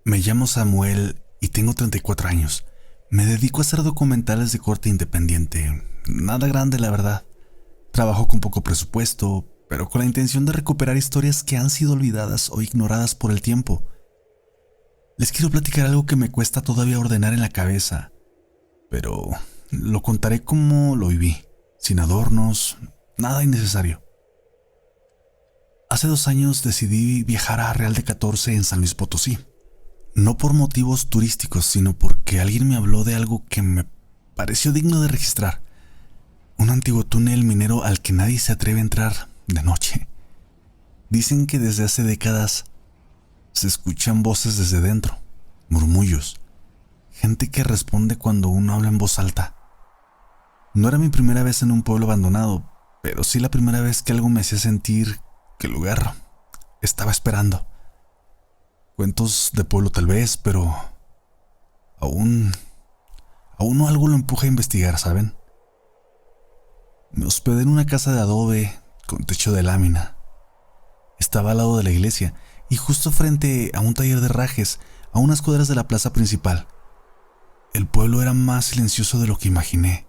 Me llamo Samuel y tengo 34 años. Me dedico a hacer documentales de corte independiente. Nada grande, la verdad. Trabajo con poco presupuesto, pero con la intención de recuperar historias que han sido olvidadas o ignoradas por el tiempo. Les quiero platicar algo que me cuesta todavía ordenar en la cabeza, pero lo contaré como lo viví, sin adornos, nada innecesario. Hace 2 años decidí viajar a Real de 14 en San Luis Potosí. No por motivos turísticos, sino porque alguien me habló de algo que me pareció digno de registrar. Un antiguo túnel minero al que nadie se atreve a entrar de noche. Dicen que desde hace décadas se escuchan voces desde dentro, murmullos, gente que responde cuando uno habla en voz alta. No era mi primera vez en un pueblo abandonado, pero sí la primera vez que algo me hacía sentir que el lugar estaba esperando. Cuentos de pueblo tal vez, pero aún no algo lo empuja a investigar, ¿saben? Me hospedé en una casa de adobe con techo de lámina. Estaba al lado de la iglesia y justo frente a un taller de herrajes, a unas cuadras de la plaza principal. El pueblo era más silencioso de lo que imaginé.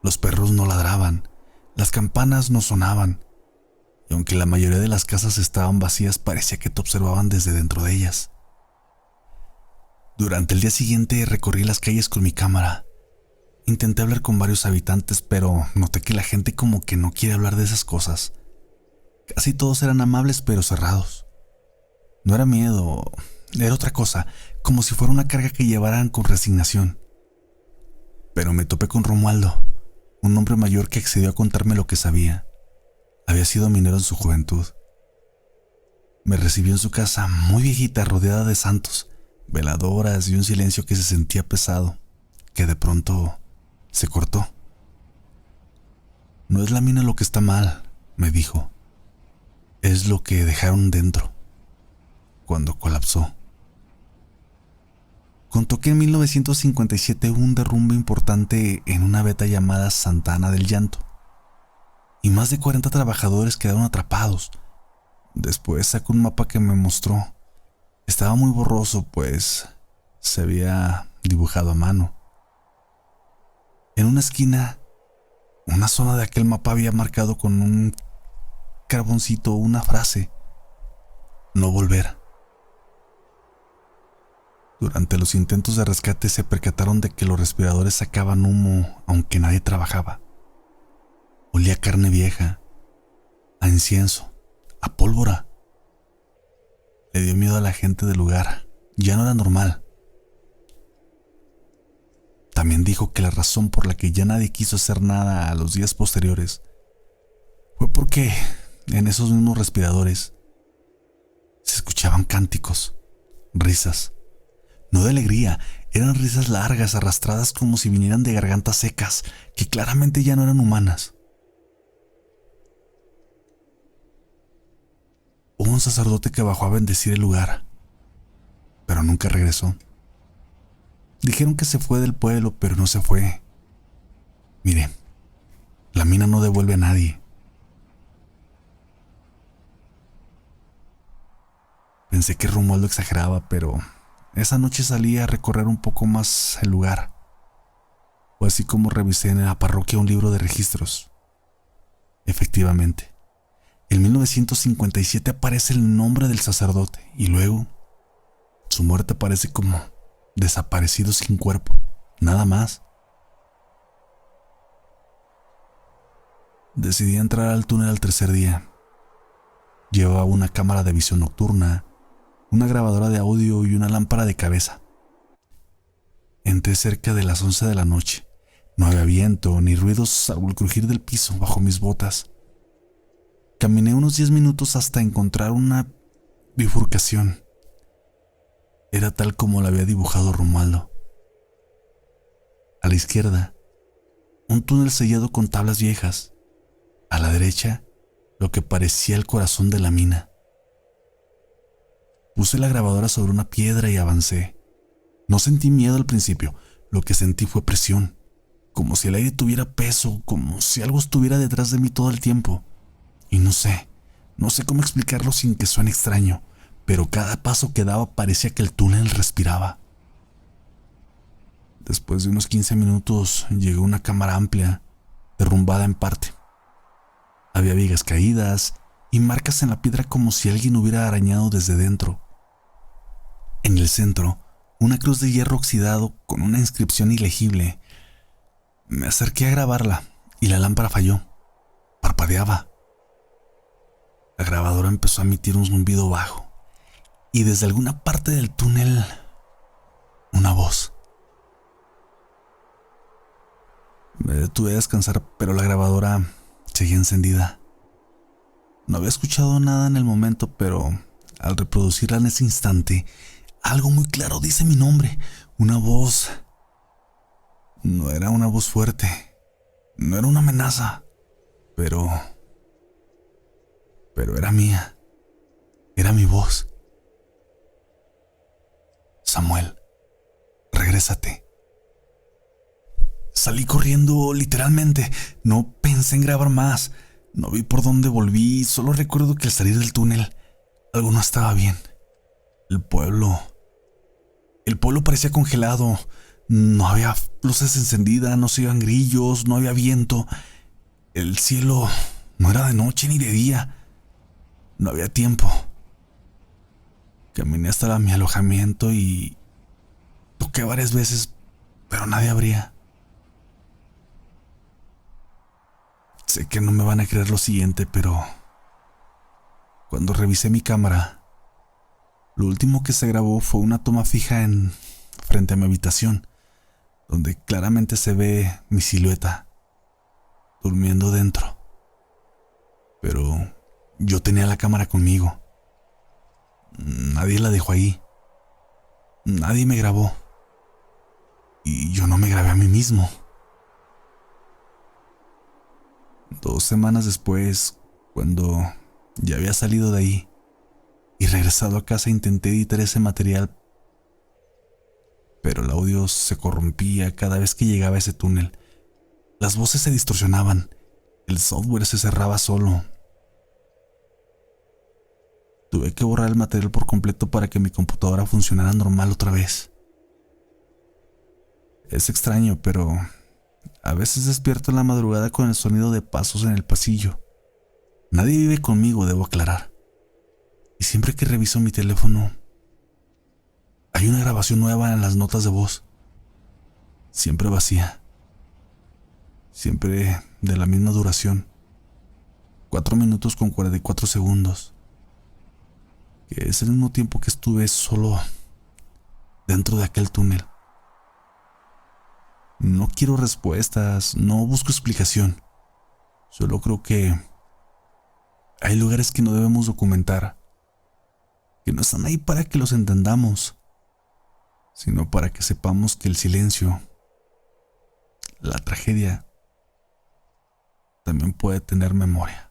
Los perros no ladraban, las campanas no sonaban, y aunque la mayoría de las casas estaban vacías, parecía que te observaban desde dentro de ellas. Durante el día siguiente recorrí las calles con mi cámara. Intenté hablar con varios habitantes, pero noté que la gente como que no quiere hablar de esas cosas. Casi todos eran amables pero cerrados. No era miedo, era otra cosa, como si fuera una carga que llevaran con resignación. Pero me topé con Romualdo, un hombre mayor que accedió a contarme lo que sabía. Había sido minero en su juventud. Me recibió en su casa muy viejita, rodeada de santos, veladoras y un silencio que se sentía pesado, que de pronto se cortó. No es la mina lo que está mal, me dijo. Es lo que dejaron dentro, cuando colapsó. Contó que en 1957 hubo un derrumbe importante en una veta llamada Santa Ana del Llanto, y más de 40 trabajadores quedaron atrapados. Después sacó un mapa que me mostró. Estaba muy borroso, pues se había dibujado a mano. En una esquina, una zona de aquel mapa había marcado con un carboncito una frase: no volver. Durante los intentos de rescate se percataron de que los respiradores sacaban humo, aunque nadie trabajaba. Olía a carne vieja, a incienso, a pólvora. Le dio miedo a la gente del lugar. Ya no era normal. También dijo que la razón por la que ya nadie quiso hacer nada a los días posteriores fue porque en esos mismos respiradores se escuchaban cánticos, risas. No de alegría, eran risas largas, arrastradas como si vinieran de gargantas secas, que claramente ya no eran humanas. Hubo un sacerdote que bajó a bendecir el lugar, pero nunca regresó. Dijeron que se fue del pueblo, pero no se fue. Mire, la mina no devuelve a nadie. Pensé que Romualdo exageraba, pero esa noche salí a recorrer un poco más el lugar. Fue así como revisé en la parroquia un libro de registros. Efectivamente, en 1957 aparece el nombre del sacerdote y luego su muerte aparece como desaparecido sin cuerpo, nada más. Decidí entrar al túnel al tercer día. Llevaba una cámara de visión nocturna, una grabadora de audio y una lámpara de cabeza. Entré cerca de las 11 de la noche. No había viento ni ruidos salvo el crujir del piso bajo mis botas. Caminé unos 10 minutos hasta encontrar una bifurcación. Era tal como la había dibujado Romualdo. A la izquierda, un túnel sellado con tablas viejas. A la derecha, lo que parecía el corazón de la mina. Puse la grabadora sobre una piedra y avancé. No sentí miedo al principio, lo que sentí fue presión, como si el aire tuviera peso, como si algo estuviera detrás de mí todo el tiempo. Y no sé cómo explicarlo sin que suene extraño, pero cada paso que daba parecía que el túnel respiraba. Después de unos 15 minutos llegué a una cámara amplia, derrumbada en parte. Había vigas caídas y marcas en la piedra como si alguien hubiera arañado desde dentro. En el centro, una cruz de hierro oxidado con una inscripción ilegible. Me acerqué a grabarla y la lámpara falló. Parpadeaba. La grabadora empezó a emitir un zumbido bajo y desde alguna parte del túnel, una voz. Me detuve a descansar, pero la grabadora seguía encendida. No había escuchado nada en el momento, pero al reproducirla en ese instante, algo muy claro dice mi nombre. Una voz. No era una voz fuerte, no era una amenaza, pero era mía. Era mi voz. Samuel, regrésate. Salí corriendo, literalmente. No pensé en grabar más. No vi por dónde volví. Solo recuerdo que al salir del túnel, algo no estaba bien. El pueblo parecía congelado. No había luces encendidas, no se oían grillos, no había viento. El cielo no era de noche ni de día. No había tiempo. Caminé hasta mi alojamiento y toqué varias veces, pero nadie abría. Sé que no me van a creer lo siguiente, pero cuando revisé mi cámara, lo último que se grabó fue una toma fija frente a mi habitación, donde claramente se ve mi silueta durmiendo dentro. Pero yo tenía la cámara conmigo. Nadie la dejó ahí. Nadie me grabó. Y yo no me grabé a mí mismo. 2 semanas después, cuando ya había salido de ahí y regresado a casa, intenté editar ese material, pero el audio se corrompía cada vez que llegaba a ese túnel. Las voces se distorsionaban, el software se cerraba solo. Tuve que borrar el material por completo para que mi computadora funcionara normal otra vez. Es extraño, pero a veces despierto en la madrugada con el sonido de pasos en el pasillo. Nadie vive conmigo, debo aclarar. Y siempre que reviso mi teléfono, hay una grabación nueva en las notas de voz. Siempre vacía. Siempre de la misma duración. 4 minutos con 44 segundos. Que es el mismo tiempo que estuve solo dentro de aquel túnel. No quiero respuestas, no busco explicación. Solo creo que hay lugares que no debemos documentar, que no están ahí para que los entendamos, sino para que sepamos que el silencio, la tragedia, también puede tener memoria.